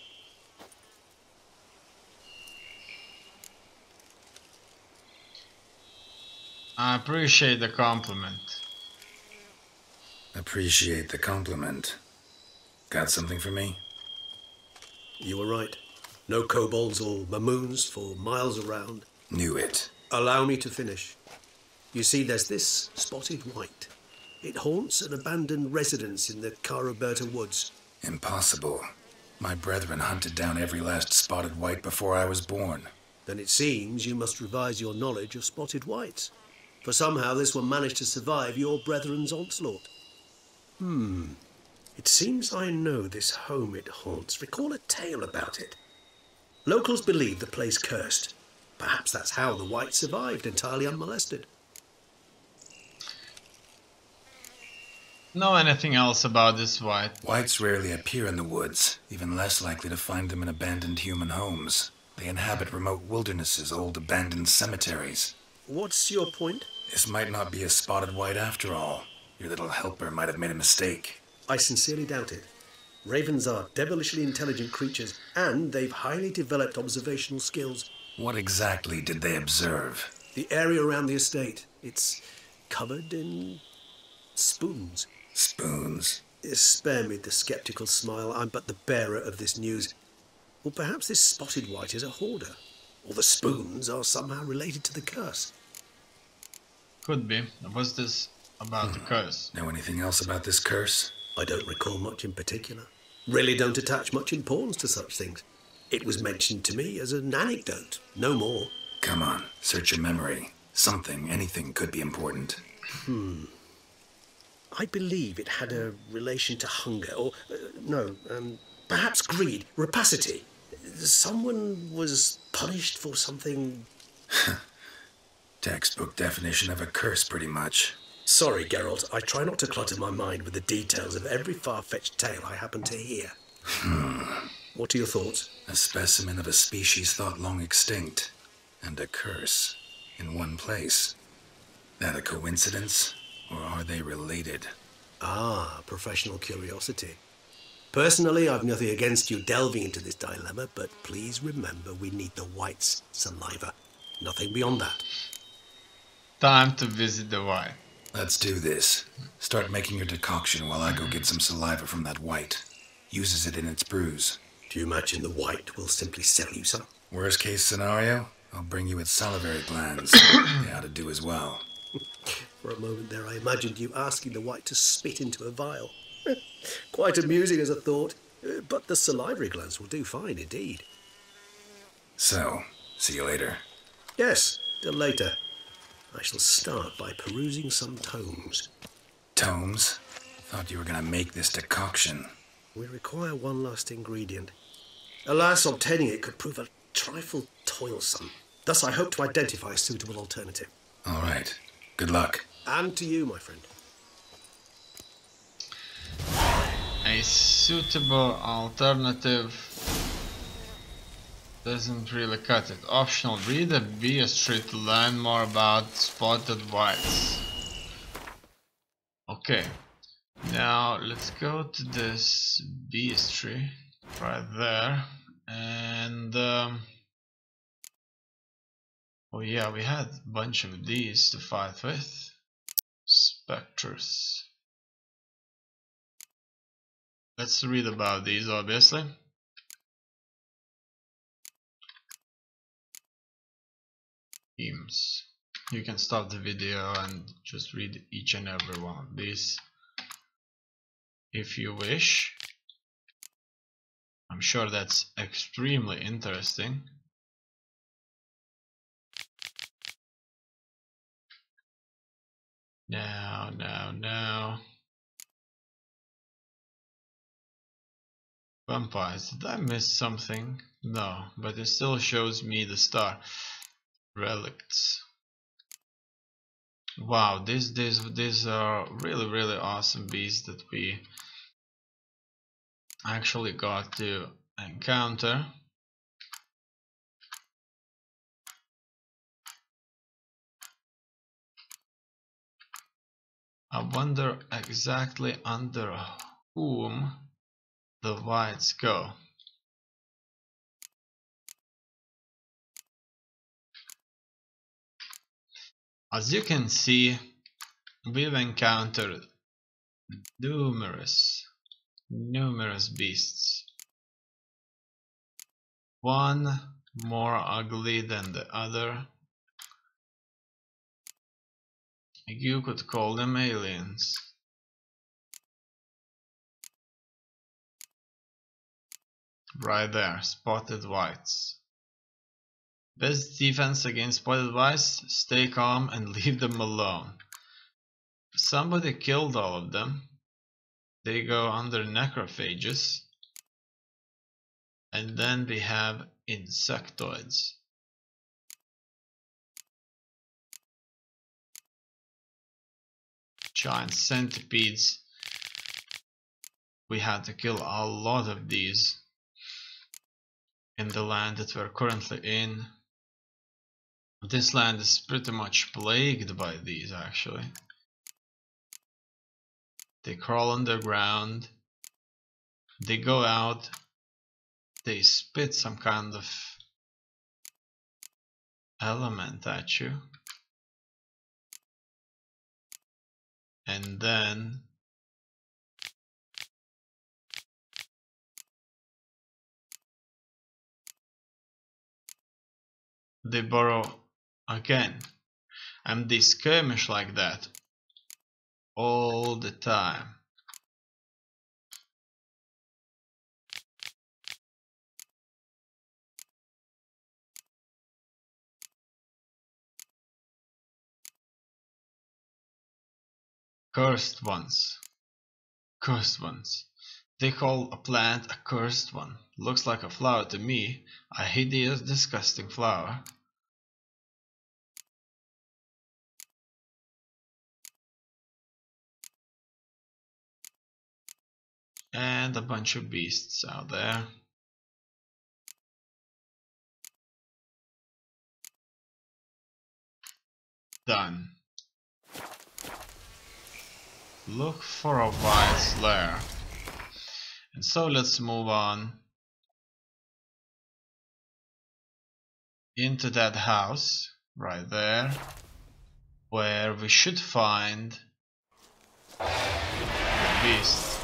I appreciate the compliment. Appreciate the compliment. Got something for me? You were right. No kobolds or mamoons for miles around. Knew it. Allow me to finish. You see, there's this spotted white. It haunts an abandoned residence in the Caraberta woods. Impossible. My brethren hunted down every last spotted white before I was born. Then it seems you must revise your knowledge of spotted whites. For somehow this one managed to survive your brethren's onslaught. It seems I know this home it haunts. Recall a tale about it. Locals believe the place cursed. Perhaps that's how the white survived entirely unmolested. Know anything else about this white? Whites rarely appear in the woods, even less likely to find them in abandoned human homes. They inhabit remote wildernesses, old abandoned cemeteries. What's your point? This might not be a spotted white after all. Your little helper might have made a mistake. I sincerely doubt it. Ravens are devilishly intelligent creatures, and they've highly developed observational skills. What exactly did they observe? The area around the estate, it's covered in spoons. Spoons? Spare me the skeptical smile. I'm but the bearer of this news. Or perhaps this spotted white is a hoarder. Or the spoons are somehow related to the curse. Could be. Was this about the curse? Know anything else about this curse? I don't recall much in particular. Really don't attach much importance to such things. It was mentioned to me as an anecdote, no more. Come on, search your memory. Something, anything could be important. I believe it had a relation to hunger, or, perhaps greed, rapacity. Someone was punished for something. Textbook definition of a curse, pretty much. Sorry, Geralt, I try not to clutter my mind with the details of every far-fetched tale I happen to hear. What are your thoughts? A specimen of a species thought long extinct, and a curse in one place. That a coincidence, or are they related? Ah, professional curiosity. Personally, I've nothing against you delving into this dilemma, but please remember we need the white's saliva. Nothing beyond that. Time to visit the white. Let's do this. Start making your decoction while I go get some saliva from that white. Uses it in its brews. Do you imagine the white will simply sell you some? Worst case scenario, I'll bring you its salivary glands. They ought to do as well. For a moment there, I imagined you asking the white to spit into a vial. Quite amusing as a thought, but the salivary glands will do fine indeed. So, see you later. Yes, till later. I shall start by perusing some tomes. Tomes? Thought you were gonna make this decoction. We require one last ingredient. Alas, obtaining it could prove a trifle toilsome. Thus, I hope to identify a suitable alternative. All right. Good luck. And to you, my friend. A suitable alternative doesn't really cut it. Optional. Read a bestiary to learn more about spotted whites. Okay. Now let's go to this bestiary right there, and oh yeah, we had a bunch of these to fight with. Spectres. Let's read about these, obviously. Themes. You can stop the video and just read each and every one of these if you wish. I'm sure that's extremely interesting. Now. Vampires. Did I miss something? No, but it still shows me the star. Relicts. Wow, these are really awesome beasts that we actually got to encounter. I wonder exactly under whom the whites go. As you can see, we've encountered numerous beasts. One more ugly than the other. You could call them aliens. Right there, spotted whites. Best defense against spotted whites, stay calm and leave them alone. Somebody killed all of them. They go under necrophages. And then we have insectoids. Giant centipedes. We had to kill a lot of these in the land that we're currently in. This land is pretty much plagued by these, actually. They crawl underground. They go out. They spit some kind of element at you. And then they burrow again. And they skirmish like that all the time. Cursed ones. Cursed ones. They call a plant a cursed one. Looks like a flower to me. A hideous, disgusting flower. And a bunch of beasts out there. Done. Look for a wild's lair. And so let's move on into that house right there, where we should find the beast.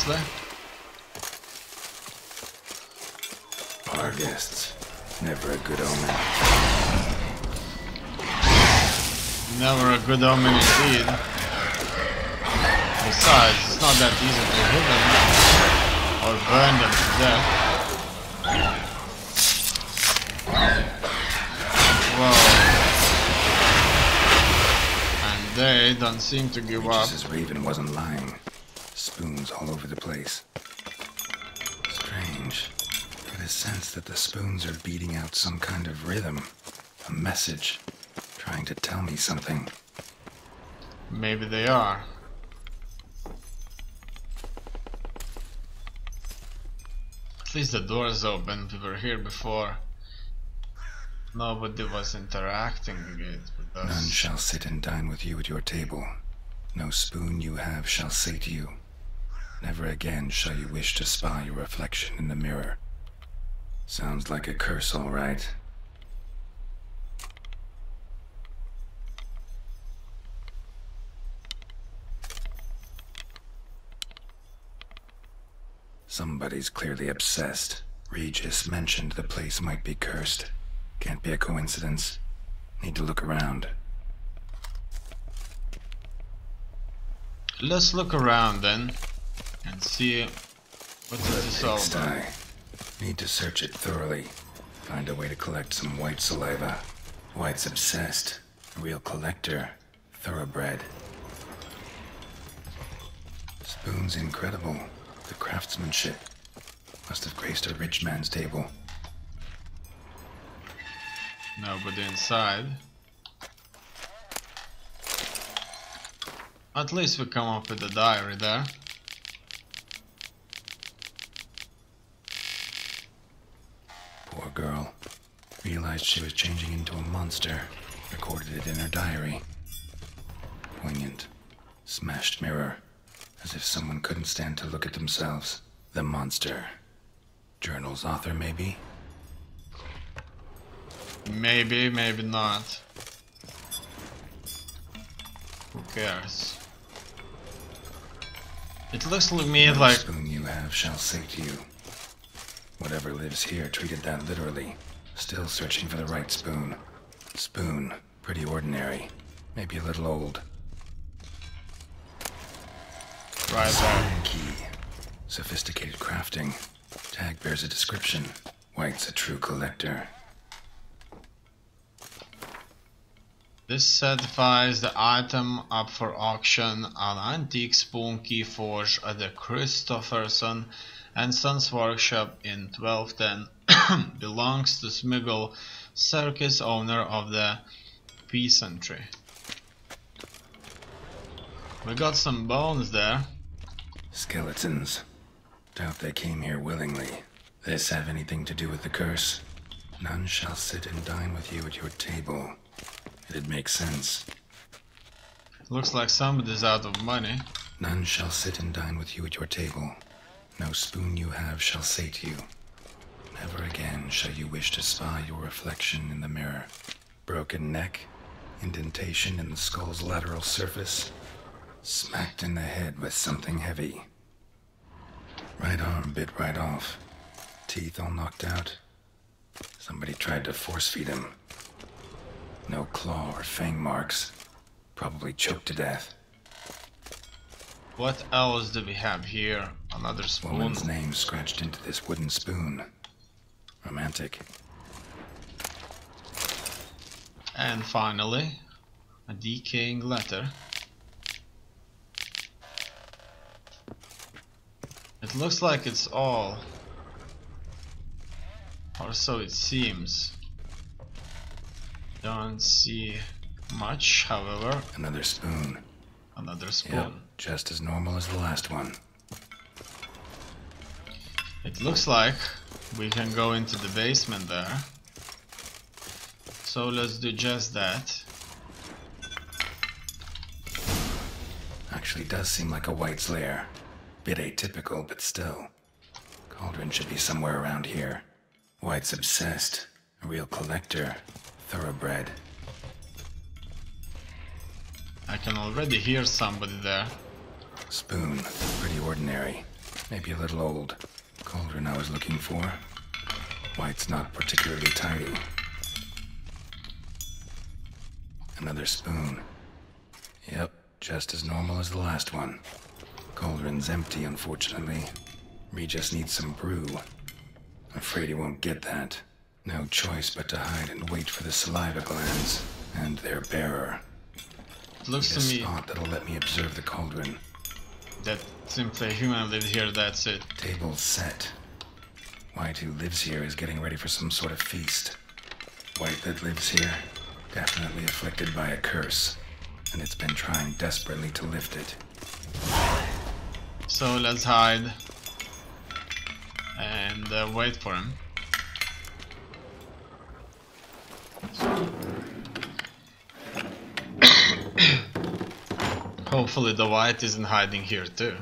Obviously. Our guests. Never a good omen. Never a good omen indeed. Besides, it's not that easy to hit them or burn them to death. Whoa. And they don't seem to give up. Regis' raven wasn't lying. Spoons all over the place. Strange. I get a sense that the spoons are beating out some kind of rhythm. A message. Trying to tell me something. Maybe they are. At least the door is open. We were here before. Nobody was interacting with us. None shall sit and dine with you at your table. No spoon you have shall say to you. Never again shall you wish to spy your reflection in the mirror. Sounds like a curse, all right. Somebody's clearly obsessed. Regis mentioned the place might be cursed. Can't be a coincidence. Need to look around. Let's look around then and see what this is all about. Need to search it thoroughly. Find a way to collect some white saliva. White's obsessed. A real collector. Thoroughbred. Spoon's incredible. The craftsmanship. Must have graced a rich man's table. Nobody inside. At least we come up with a diary there. Poor girl. Realized she was changing into a monster. Recorded it in her diary. Poignant. Smashed mirror. As if someone couldn't stand to look at themselves. The monster. Journal's author, maybe? Maybe, maybe not. Who cares? It looks to me No like... spoon you have shall say to you. Whatever lives here treated that literally. Still searching for the right spoon. Spoon, pretty ordinary. Maybe a little old. Right there. Key. Sophisticated crafting. Tag bears a description. White's a true collector. This certifies the item up for auction on Antique Spoon Key Forge at the Christopherson and Sons Workshop in 1210. Belongs to Smiggle Circus, owner of the peasantry. We got some bones there. Skeletons. Doubt they came here willingly. This have anything to do with the curse? None shall sit and dine with you at your table. It'd make sense. Looks like somebody's out of money. None shall sit and dine with you at your table. No spoon you have shall say to you. Never again shall you wish to spy your reflection in the mirror. Broken neck, indentation in the skull's lateral surface, smacked in the head with something heavy. Right arm bit right off, teeth all knocked out. Somebody tried to force feed him. No claw or fang marks. Probably choked to death. What else do we have here? Another spoon. Woman's name scratched into this wooden spoon. Romantic. And finally, a decaying letter. It looks like it's all, or so it seems. Don't see much, however. Another spoon. Another spoon. Yep, just as normal as the last one. It looks like we can go into the basement there. So let's do just that. Actually does seem like a White's lair. Bit atypical, but still. Cauldron should be somewhere around here. White's obsessed. A real collector. Thoroughbred. I can already hear somebody there. Spoon. Pretty ordinary. Maybe a little old. Cauldron I was looking for. White's not particularly tidy. Another spoon. Yep, just as normal as the last one. Cauldron's empty, unfortunately. Regis needs some brew. Afraid he won't get that. No choice but to hide and wait for the saliva glands and their bearer. It looks to me a spot that'll let me observe the cauldron. that simply a human lived here, that's it. Table set. White who lives here is getting ready for some sort of feast. White that lives here, definitely afflicted by a curse, and it's been trying desperately to lift it. So let's hide and wait for him. Hopefully the White isn't hiding here too.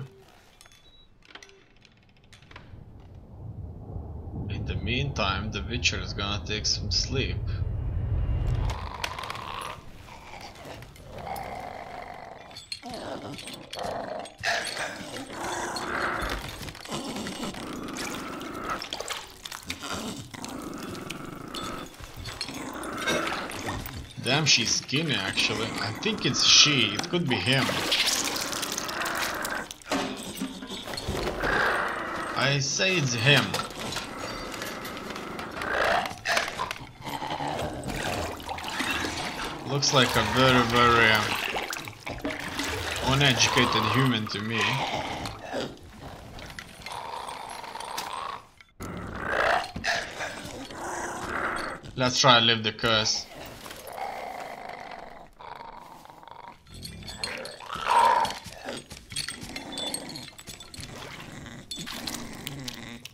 In the meantime, the Witcher is gonna take some sleep. Damn, she's skinny actually. I think it's she, it could be him. I say it's him. Looks like a very, very uneducated human to me. Let's try to lift the curse.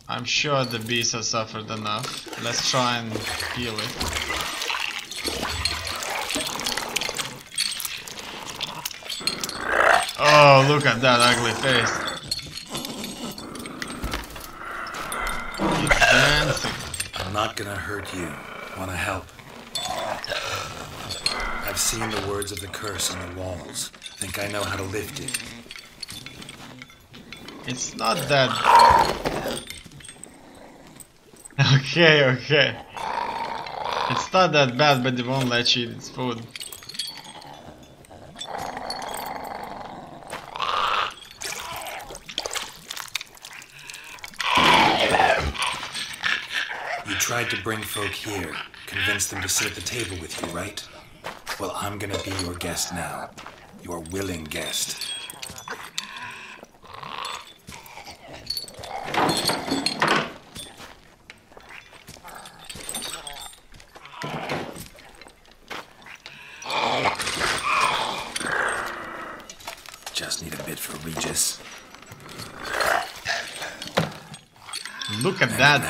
I'm sure the beast has suffered enough. Let's try and heal it. Oh, look at that ugly face. dancing. I'm not gonna hurt you. Wanna help? I've seen the words of the curse on the walls. Think I know how to lift it. It's not that... Okay. It's not that bad, but they won't let you eat its food. You tried to bring folk here, convince them to sit at the table with you, right? Well, I'm gonna be your guest now. Your willing guest. Just need a bit for Regis. Look at that.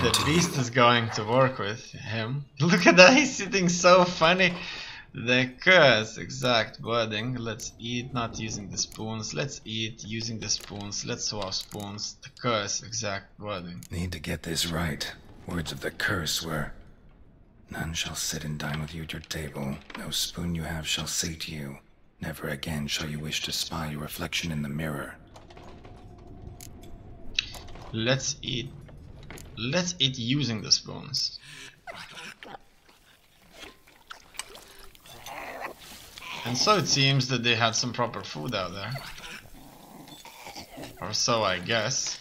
The beast is going to work with him. Look at that, he's sitting so funny. The curse, exact wording. Let's eat, not using the spoons. Let's eat, using the spoons. Let's swap spoons. The curse, exact wording. Need to get this right. Words of the curse were: none shall sit and dine with you at your table. No spoon you have shall sate you. Never again shall you wish to spy your reflection in the mirror. Let's eat. Let's eat using the spoons. And so it seems that they had some proper food out there. Or so I guess.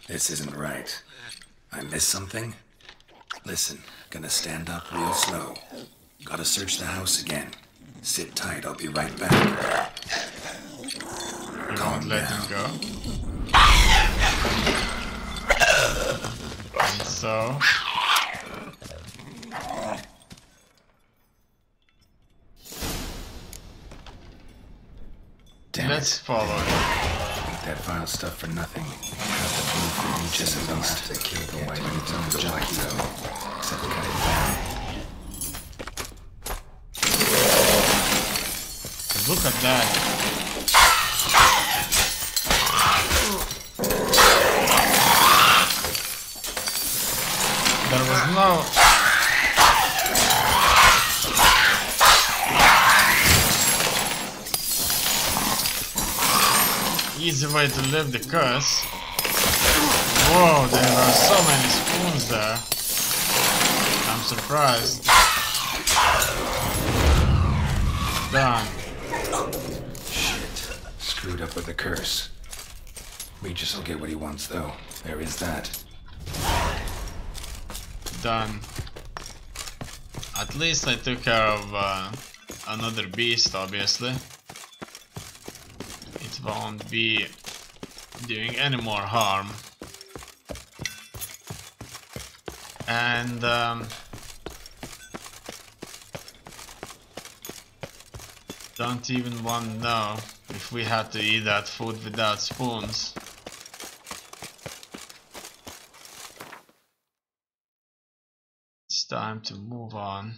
This isn't right. I missed something? Listen, gonna stand up real slow. Gotta search the house again. Sit tight, I'll be right back. You won't let him go. And so... Damn let's it. follow it. Eat that vile stuff for nothing. Have to food for Regis at least. To keep the white meat on the jockey though. Except cut it down. Look at that. There was no... easy way to lift the curse. Whoa, there are so many spoons there. I'm surprised. Done. Shit. Screwed up with the curse. Regis will get what he wants though. There is that. Done. At least I took care of another beast, obviously. It won't be doing any more harm. And don't even want to know if we had to eat that food without spoons. It's time to move on.